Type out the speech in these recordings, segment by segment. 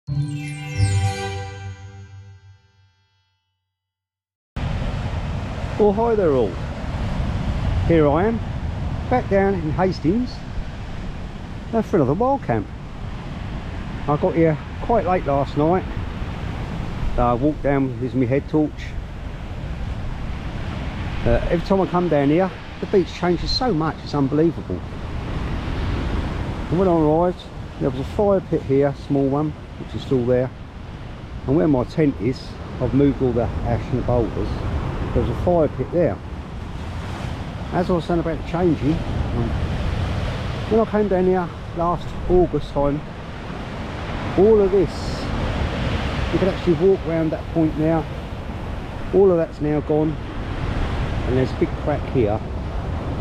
Well, hi there all. Here I am, back down in Hastings for another wild camp. I got here quite late last night. I walked down with my head torch. Every time I come down here, the beach changes so much, it's unbelievable. And when I arrived, there was a fire pit here, a small one, which is still there. And where my tent is, I've moved all the ash and the boulders. There's a fire pit there. As I was saying about changing, when I came down here last August time, all of this, you can actually walk around that point now. All of that's now gone, and there's a big crack here.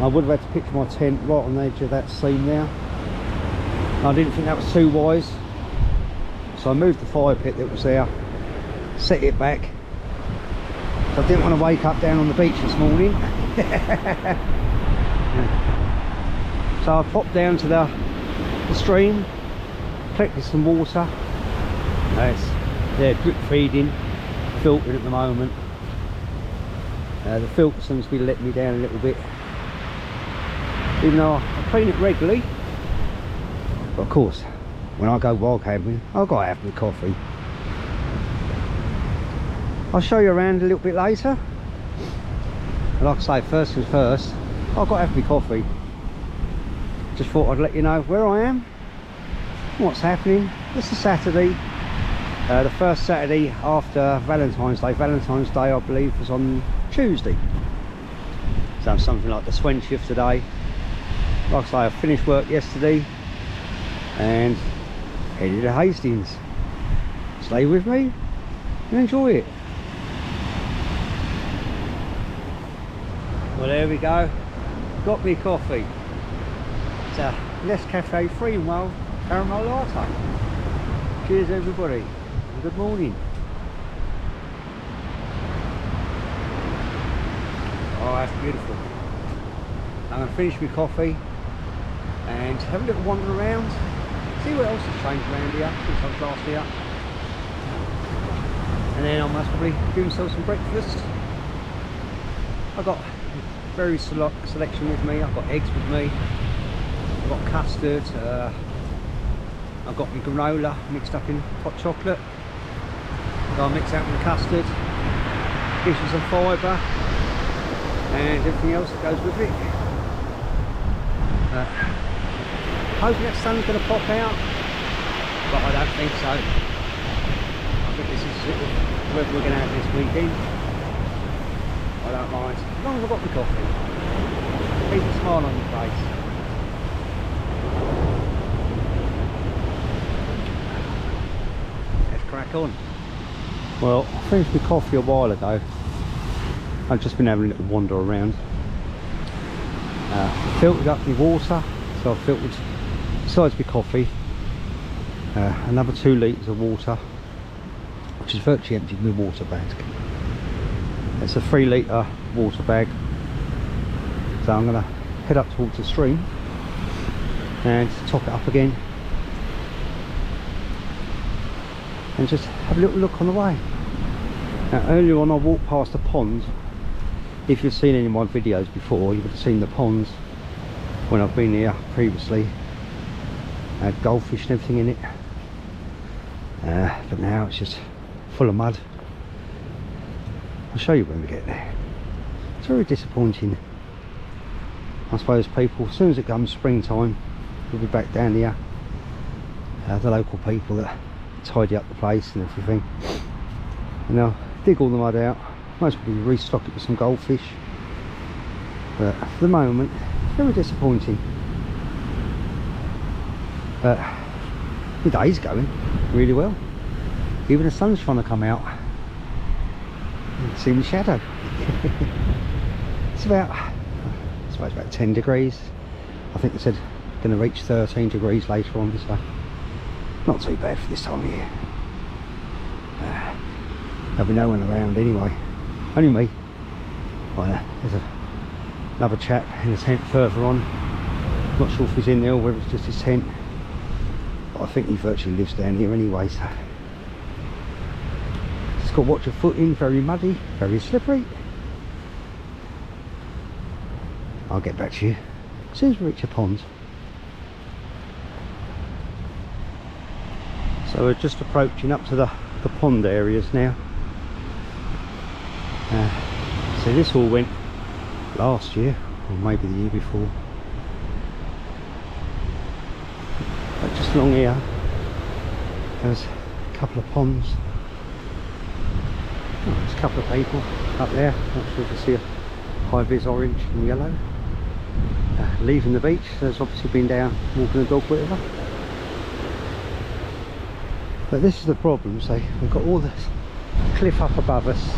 I would have had to pitch my tent right on the edge of that seam there. I didn't think that was too wise, so I moved the fire pit that was there, set it back. I didn't want to wake up down on the beach this morning. So I popped down to the stream, collected some water. They're drip feeding, filtering at the moment. The filter seems to be letting me down a little bit, even though I clean it regularly. But of course, when I go wild camping, I've got to have my coffee. I'll show you around a little bit later. And like I say, first things first, I've got to have my coffee. Just thought I'd let you know where I am, what's happening. This is Saturday, the first Saturday after Valentine's Day. Valentine's Day, I believe, was on Tuesday. So something like the 20th today. Like I say, I finished work yesterday and headed to Hastings. Stay with me and enjoy it. Well, there we go, got me coffee. It's a Nescafe 3-in-1 caramel latte. Cheers everybody, and good morning. Oh, that's beautiful. I'm going to finish my coffee and have a little wander around, see what else has changed around here since I was last here. And then I must probably do myself some breakfast. I've got very selection with me. I've got eggs with me, I've got custard, I've got my granola mixed up in hot chocolate. I'll mix that with the custard, gives you some fibre and everything else that goes with it. Hoping that sun's going to pop out, but I don't think so. I think this is sort of whether we're going to have this weekend. I don't mind, as long as I've got my coffee. Keep a smile on your face. Let's crack on. Well, I finished my coffee a while ago. I've just been having a little wander around. Filtered up my water, so I've filtered, besides my coffee, another 2 litres of water, which is virtually empty my water bag. It's a 3-litre water bag, so I'm going to head up towards the stream and top it up again and just have a little look on the way. Now, earlier on I walked past a pond. If you've seen any of my videos before, you would have seen the ponds when I've been here previously. I had goldfish and everything in it, but now it's just full of mud. I'll show you when we get there. It's very disappointing. I suppose people, as soon as it comes springtime, we'll be back down here. The local people that tidy up the place and everything, and they'll dig all the mud out. Most probably restock it with some goldfish, but for the moment, very disappointing. But the day's going really well. Even the sun's trying to come out. You can see my shadow. It's about 10 degrees. I think they said going to reach 13 degrees later on, so not too bad for this time of year. There'll be no one around anyway, only me. Well, there's another chap in the tent further on. Not sure if he's in there or whether it's just his tent, but I think he virtually lives down here anyway, so got to watch your footing, very muddy, very slippery. I'll get back to you as soon as we reach a pond. So we're just approaching up to the pond areas now. So this all went last year, or maybe the year before. But just along here, there's a couple of ponds. Oh, there's a couple of people up there. Not sure if you see a high-vis orange and yellow. Leaving the beach, there's obviously been down walking the dog, whatever. But this is the problem, so we've got all this cliff up above us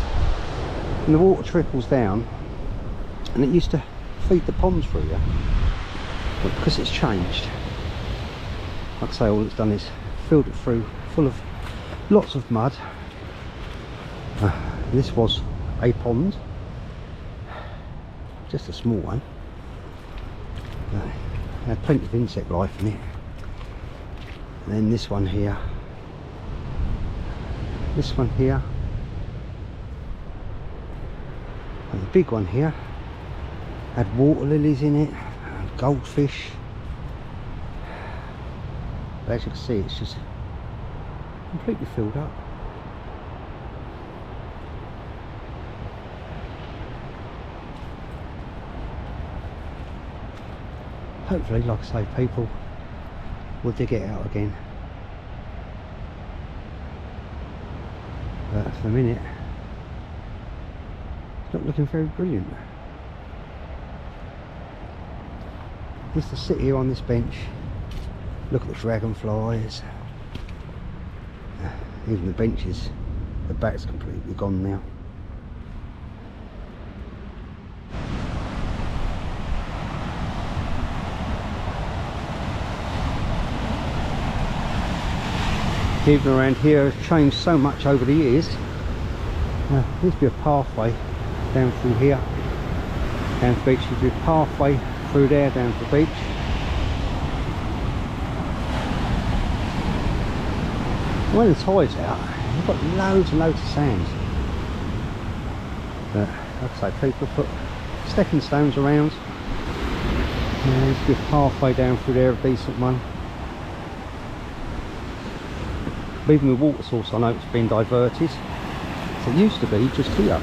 and the water trickles down, and it used to feed the ponds through here, but because it's changed, like I say, all it's done is filled it through full of lots of mud. This was a pond, just a small one. Had plenty of insect life in it. And then this one here, this one here, and the big one here had water lilies in it and goldfish. But as you can see, it's just completely filled up. Hopefully, like I say, people will dig it out again. But for the minute, it's not looking very brilliant. Just to sit here on this bench, look at the dragonflies. Even the benches, the back's completely gone now. Even around here has changed so much over the years. There used to be a pathway down through here, down to the beach. There used to be a pathway through there down to the beach. When the tide's out, you've got loads and loads of sand. But like I say, people put stepping stones around. There used to be a pathway down through there, a decent one. Even the water source, I know it's been diverted. So it used to be just here.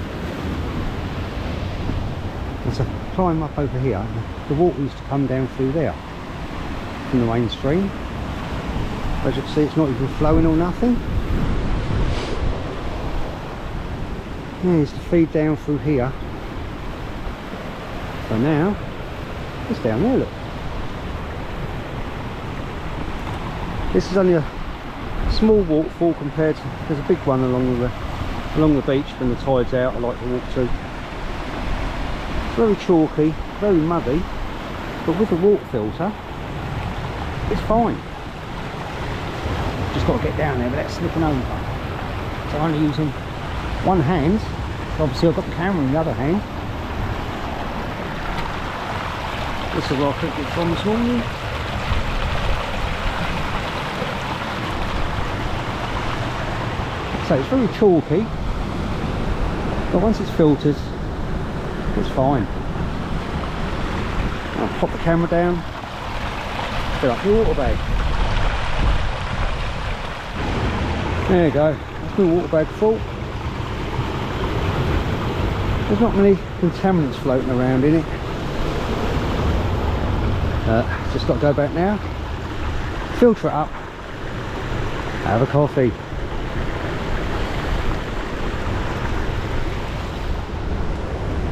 And so climb up over here, the water used to come down through there from the main stream. As you can see, it's not even flowing or nothing. Yeah, it used to feed down through here. So now it's down there, look. This is only a small waterfall compared to, there's a big one along the beach when the tide's out. I like to walk to. It's very chalky, very muddy, but with the water filter it's fine. Just got to get down there without slipping over. So I'm only using one hand. Obviously I've got the camera in the other hand. This is where I took it from this morning. So it's very chalky, but once it's filtered, it's fine. I'll pop the camera down, fill up the water bag. There you go, that's my water bag full. There's not many contaminants floating around in it. Just got to go back now, filter it up, have a coffee.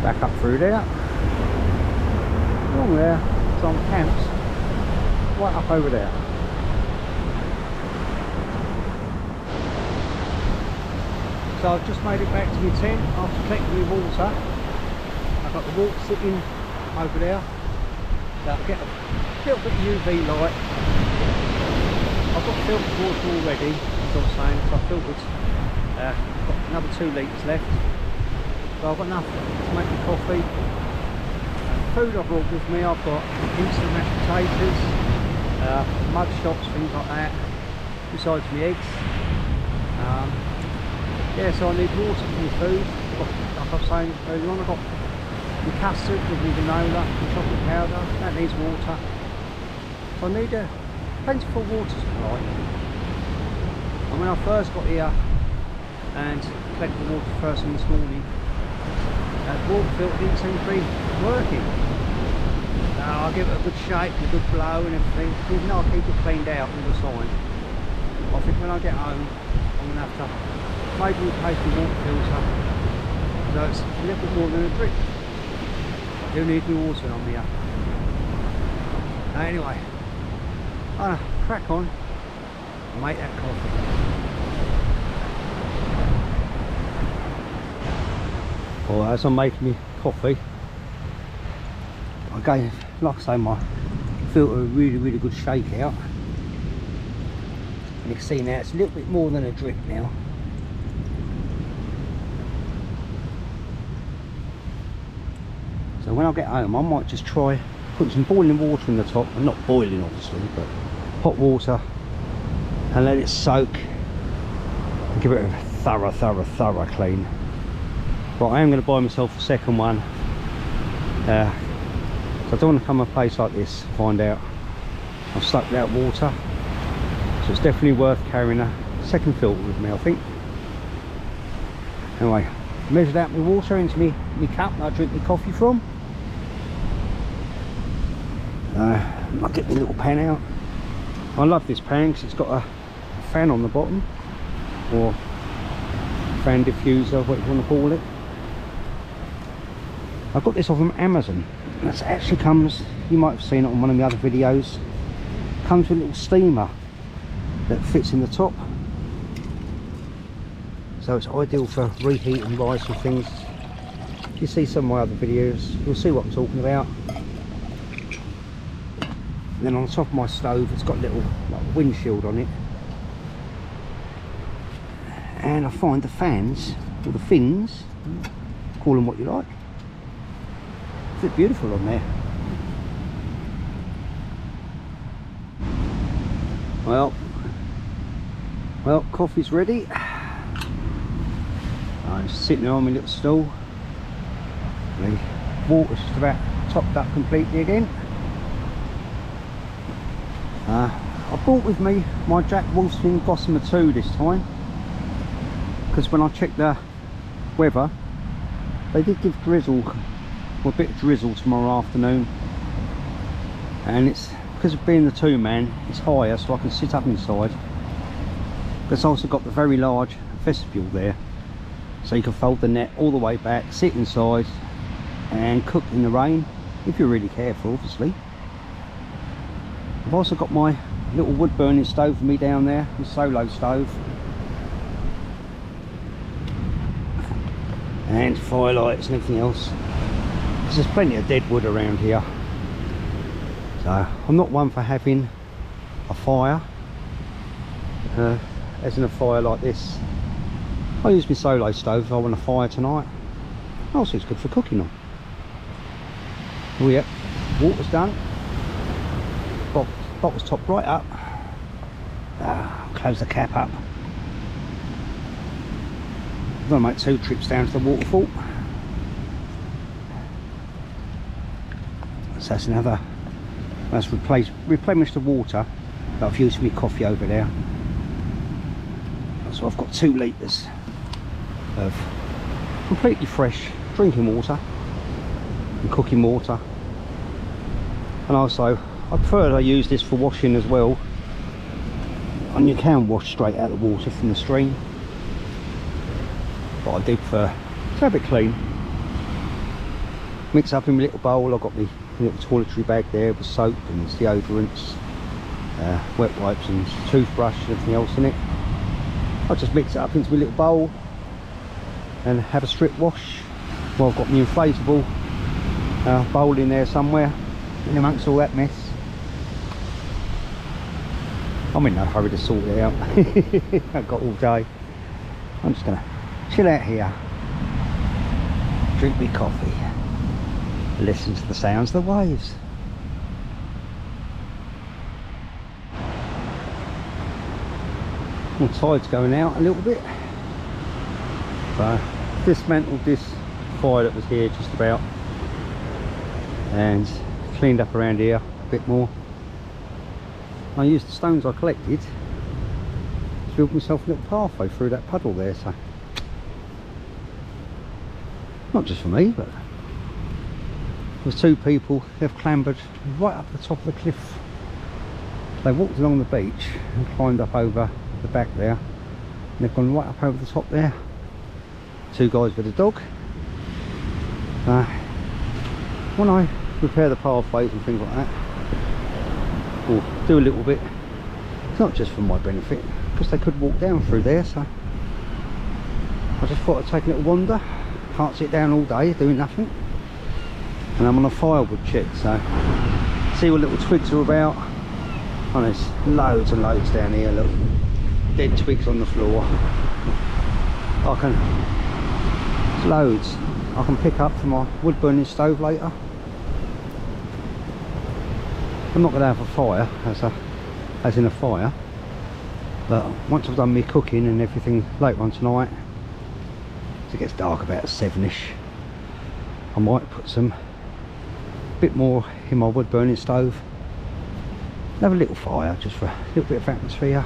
Back up through there, along there, some camps, right up over there. So I've just made it back to my tent after collecting the water. I've got the water sitting over there. So I'll get a little bit of UV light. I've got filtered water already, as I was saying, so I've filtered, got another 2 litres left. So I've got enough to make me coffee. Food I've brought with me, I've got instant mashed potatoes, mud shots, things like that, besides my eggs. Yeah, so I need water for my food. Like I was saying earlier on, I've got my custard with my granola, my chocolate powder, that needs water. So I need a plentiful water supply. And when I first got here and collected the water first thing this morning, the water filter didn't seem to be working. Now I'll give it a good shake, a good blow and everything, even though I keep it cleaned out all the time. I think when I get home, I'm going to have to maybe replace the water filter, so it's a little bit more than a drip. I do need new water on here. Anyway, I'm going to crack on and make that coffee. Well, as I'm making me coffee, I gave, like I say, my filter a really good shake out. And you can see now it's a little bit more than a drip now. So when I get home, I might just try putting some boiling water in the top, and not boiling obviously, but hot water, and let it soak and give it a thorough clean. But I am going to buy myself a second one. So I don't want to come to a place like this, find out I've sucked out water. So it's definitely worth carrying a second filter with me, I think. Anyway, measured out my water into my cup that I drink my coffee from. I'll get my little pan out. I love this pan because it's got a fan on the bottom, or fan diffuser, what you want to call it. I got this off from Amazon. That actually comes, you might have seen it on one of my other videos, comes with a little steamer that fits in the top, so it's ideal for reheating rice and things. If you see some of my other videos, you'll see what I'm talking about. And then on the top of my stove, it's got a little like windshield on it, and I find the fans, or the fins, call them what you like, fit beautiful on there. Well, coffee's ready. I'm just sitting on my little stool. The water's just about topped up completely again. I brought with me my Jack Wolfskin Gossamer 2 this time, because when I checked the weather, they did give drizzle, or a bit of drizzle tomorrow afternoon, and it's because of being the 2-man, it's higher, so I can sit up inside. But it's also got the very large vestibule there, so you can fold the net all the way back, sit inside and cook in the rain, if you're really careful obviously. I've also got my little wood burning stove for me down there, my solo stove, and firelights and everything else, because there's plenty of dead wood around here. So I'm not one for having a fire, as in a fire like this. I use my solo stove if I want a fire tonight. Also it's good for cooking on. Oh yeah, water's done. Bottle's topped right up. Close the cap up. I'm going to make 2 trips down to the waterfall. So that's another, that's replenished the water that I've used for my coffee over there. So I've got 2 litres of completely fresh drinking water and cooking water. And also I prefer to use this for washing as well, and you can wash straight out the water from the stream, but I do prefer to have it clean. Mix up in my little bowl. I've got my little toiletry bag there with soap and deodorants, wet wipes and toothbrush and everything else in it. I'll just mix it up into my little bowl and have a strip wash. Well, I've got my inflatable bowl in there somewhere in amongst all that mess. I'm in no hurry to sort it out. I've got all day. I'm just going to chill out here, drink me coffee, listen to the sounds of the waves. The tide's going out a little bit. So dismantled this fire that was here just about, and cleaned up around here a bit more. I used the stones I collected to build myself a little pathway through that puddle there, so not just for me, but there's two people. They've clambered right up the top of the cliff. They walked along the beach and climbed up over the back there, and they've gone right up over the top there. Two guys with a dog. When I repair the pathways and things like that, or do a little bit, it's not just for my benefit, because they could walk down through there, so I just thought I'd take a little wander. Can't sit down all day doing nothing, and I'm on a firewood check, so see what little twigs are about. Oh, there's loads and loads down here, look, dead twigs on the floor. There's loads I can pick up for my wood burning stove later. I'm not going to have a fire as in a fire, but once I've done my cooking and everything later on tonight, as it gets dark about 7ish, I might put some bit more in my wood burning stove, have a little fire just for a little bit of atmosphere,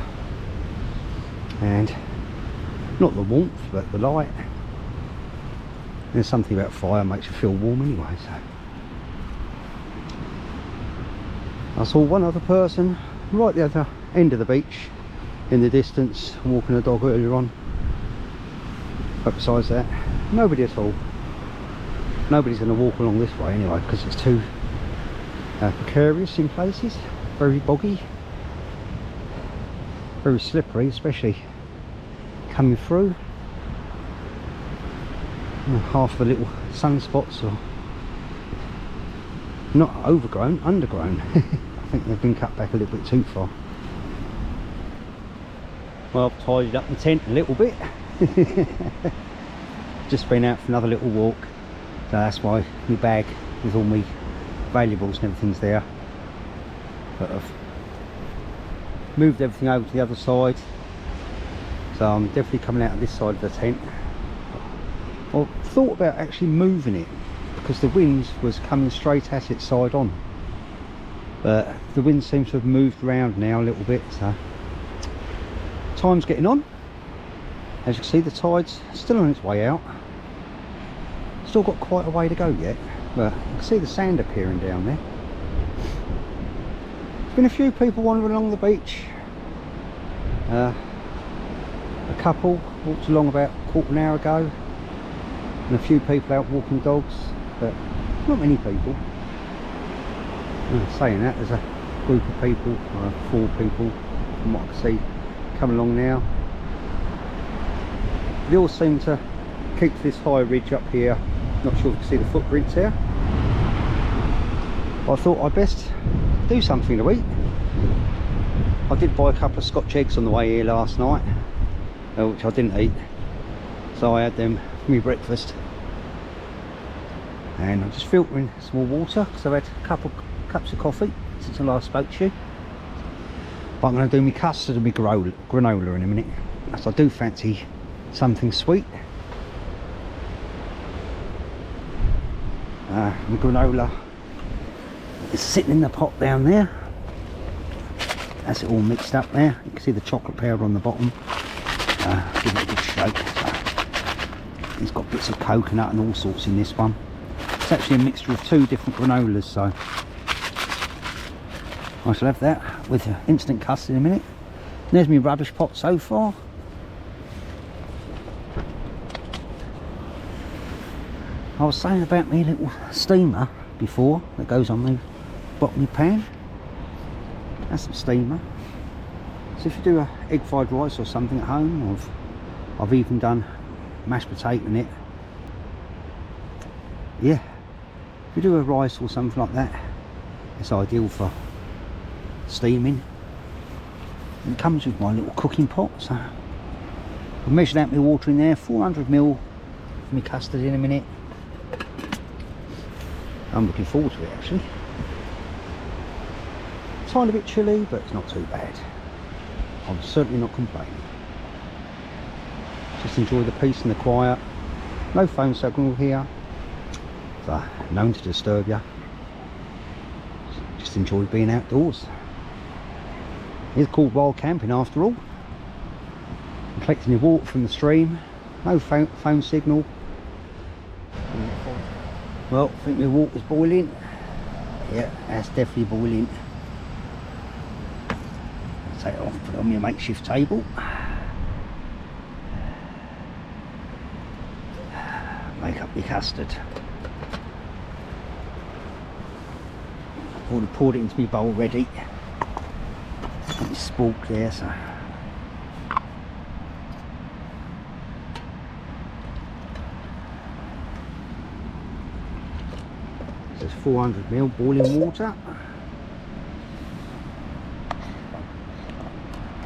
and not the warmth but the light. There's something about fire makes you feel warm anyway. So I saw one other person right the other end of the beach in the distance walking a dog earlier on, but besides that, nobody at all. Nobody's going to walk along this way anyway, because it's too precarious in places, very boggy, very slippery, especially coming through. Half the little sunspots are not overgrown, undergrown. I think they've been cut back a little bit too far. Well, I've tidied up the tent a little bit. Just been out for another little walk, so that's why my bag with all my valuables and everything's there. But I've moved everything over to the other side, so I'm definitely coming out of this side of the tent. I thought about actually moving it because the wind was coming straight at it side on, but the wind seems to have moved around now a little bit, so time's getting on. As you can see, the tide's still on its way out. Still got quite a way to go yet, but you can see the sand appearing down there. There's been a few people wandering along the beach. A couple walked along about a quarter of an hour ago, and a few people out walking dogs, but not many people. Saying that, there's a group of people, 4 people from what I can see, coming along now. They all seem to keep to this high ridge up here. Not sure if you can see the footprints there. I thought I'd best do something to eat. I did buy a couple of Scotch eggs on the way here last night, which I didn't eat, so I had them for my breakfast. And I'm just filtering some more water because I've had a couple cups of coffee since I last spoke to you. But I'm going to do my custard and my granola in a minute, so I do fancy something sweet. My granola is sitting in the pot down there. That's it all mixed up there. You can see the chocolate powder on the bottom. Give it a good shake. So it's got bits of coconut and all sorts in this one. It's actually a mixture of 2 different granolas, so I shall have that with instant custard in a minute. And there's my rubbish pot so far. I was saying about my little steamer before that goes on the bottom of the pan. That's the steamer. So if you do a egg fried rice or something at home, or I've even done mashed potato in it. Yeah, if you do a rice or something like that, it's ideal for steaming. And it comes with my little cooking pot, so I've measured out my water in there, 400ml for my custard in a minute. I'm looking forward to it actually. Tiny bit chilly, but it's not too bad. I'm certainly not complaining. Just enjoy the peace and the quiet. No phone signal here, so known to disturb you. Just enjoy being outdoors. It's called wild camping after all. I'm collecting your water from the stream. No phone signal. Well, I think my water's boiling. Yeah, that's definitely boiling. I'll take it off, put it on my makeshift table. Make up my custard. I've already poured it into my bowl ready. Got my spork there, so. There's 400ml boiling water.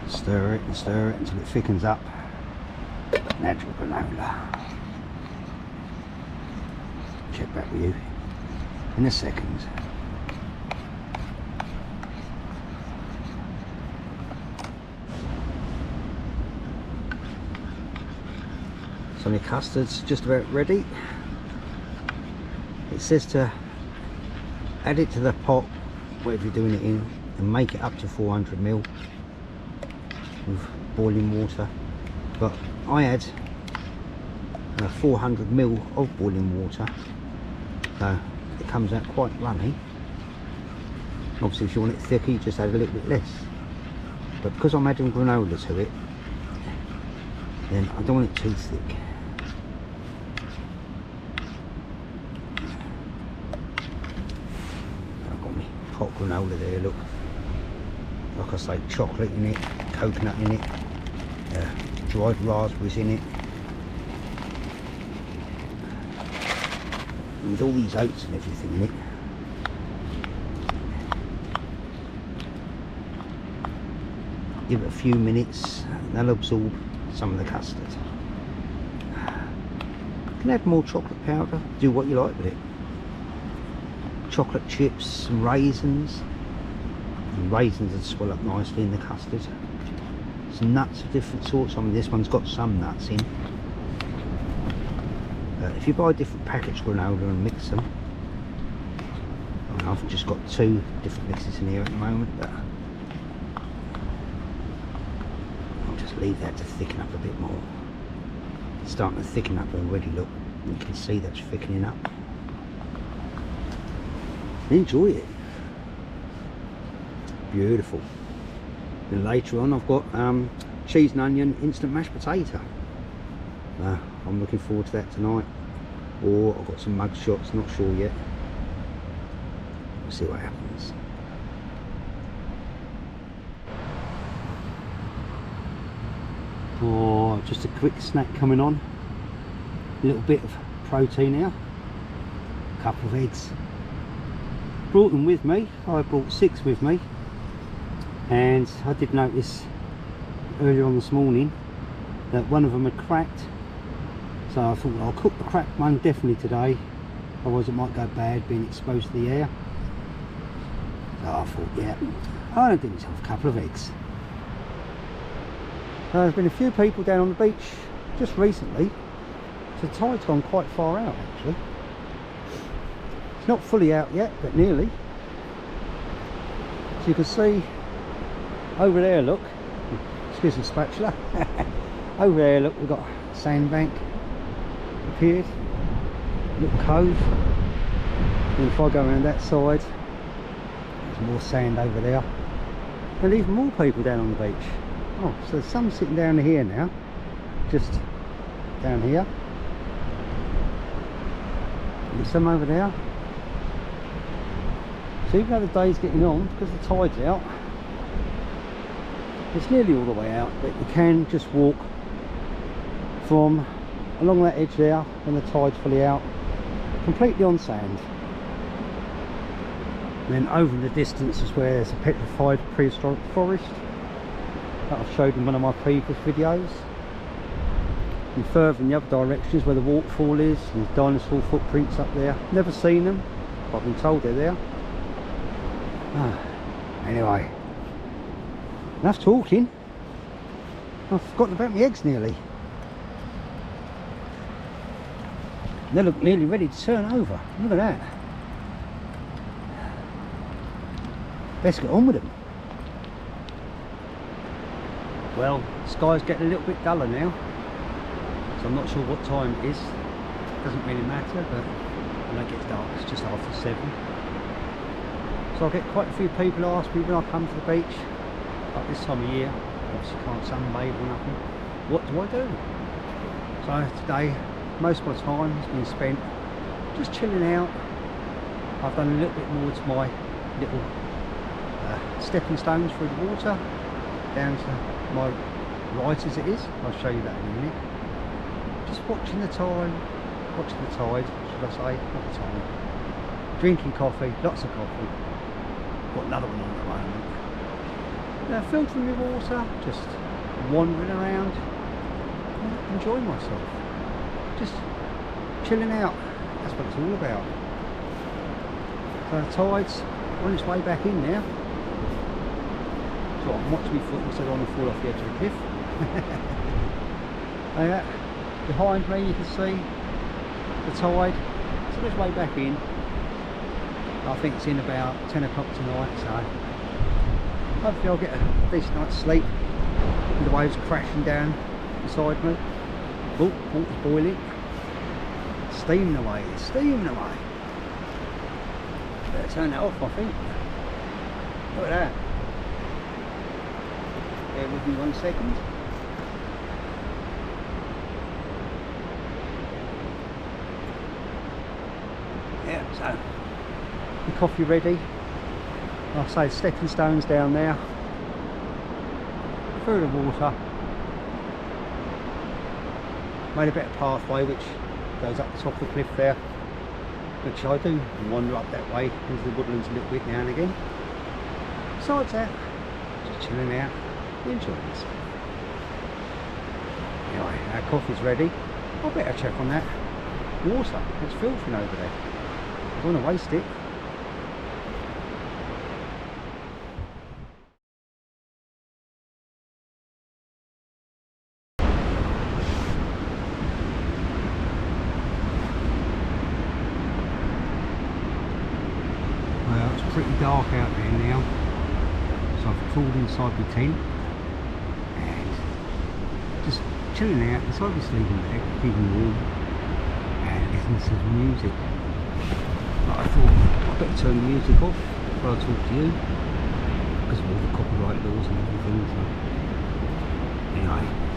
Stir it and stir it until it thickens up. Natural granola. Check back with you in a second. So my custard's just about ready. It says to add it to the pot, whatever you're doing it in, and make it up to 400ml with boiling water. But I add 400ml of boiling water, so it comes out quite runny. Obviously if you want it thicker, you just add a little bit less, but because I'm adding granola to it, then I don't want it too thick. I've got my pot granola there, look, like I say, chocolate in it, coconut in it, dried raspberries in it, with all these oats and everything in it. Give it a few minutes and they'll absorb some of the custard. You can add more chocolate powder, do what you like with it. Chocolate chips, some raisins. And raisins would swell up nicely in the custard. Some nuts of different sorts. I mean, this one's got some nuts in. If you buy different packaged granola and mix them, I mean, I've just got 2 different mixes in here at the moment, but I'll just leave that to thicken up a bit more. It's starting to thicken up already, look, you can see that's thickening up. Enjoy it. Beautiful. Then later on I've got cheese and onion instant mashed potato. I'm looking forward to that tonight. Or I've got some mug shots, not sure yet. We'll see what happens. Oh, just a quick snack coming on. A little bit of protein here. A couple of eggs. Brought them with me. I brought 6 with me. And I did notice earlier on this morning that one of them had cracked. So I thought, well, I'll cook the cracked one definitely today, otherwise it might go bad being exposed to the air. So I thought, yeah, I'll do myself a couple of eggs. There's been a few people down on the beach just recently. So the tide's gone quite far out actually. It's not fully out yet, but nearly. So you can see over there, look, excuse the spatula. Over there, look, we've got a sandbank appeared, little cove. And if I go around that side, there's more sand over there, and even more people down on the beach. Oh, so there's some sitting down here now, just down here, and some over there. So even though the day's getting on, because the tide's out, it's nearly all the way out, but you can just walk from along that edge there when the tide's fully out, completely on sand. And then over in the distance is where there's a petrified prehistoric forest that I've showed in one of my previous videos. And further in the other direction is where the waterfall is, and there's dinosaur footprints up there. Never seen them, but I've been told they're there. Anyway, enough talking. I've forgotten about my eggs nearly. They look nearly ready to turn over. Look at that. Let's get on with them. Well, the sky's getting a little bit duller now, so I'm not sure what time it is. Doesn't really matter, but when it gets dark, it's just after 7. So I get quite a few people ask me when I come to the beach, like this time of year, obviously can't sunbathe or nothing, what do I do? So today, most of my time has been spent just chilling out. I've done a little bit more to my little stepping stones through the water, down to my right as it is. I'll show you that in a minute. Just watching the tide, should I say, not the time. Drinking coffee, lots of coffee. Got another one on at the moment. Filtering the water, just wandering around, enjoying myself. Just chilling out, that's what it's all about. So the tide's on its way back in now. So I'm watching my foot instead of I want to fall off the edge of the cliff. Behind me you can see the tide, it's on its way back in. I think it's in about 10 o'clock tonight, so hopefully I'll get a decent night's sleep with the waves crashing down beside me. Oh, water's boiling. Steaming away, it's steaming away. Better turn that off, I think. Look at that. Bear with me 1 second. Yeah, so the coffee ready. Like I say, stepping stones down there, through the water. Made a bit of pathway which goes up the top of the cliff there, which I do wander up that way into the woodlands a little bit now and again. Besides that, just chilling out, enjoying this. Anyway, our coffee's ready. I better check on that water. It's filtering over there. I don't want to waste it. Well, it's pretty dark out there now, so I've crawled inside my tent and just chilling out inside my sleeping bag, keeping warm and listening to some music. But I thought I'd better turn the music off while I talk to you because of all the copyright laws and everything. So anyway.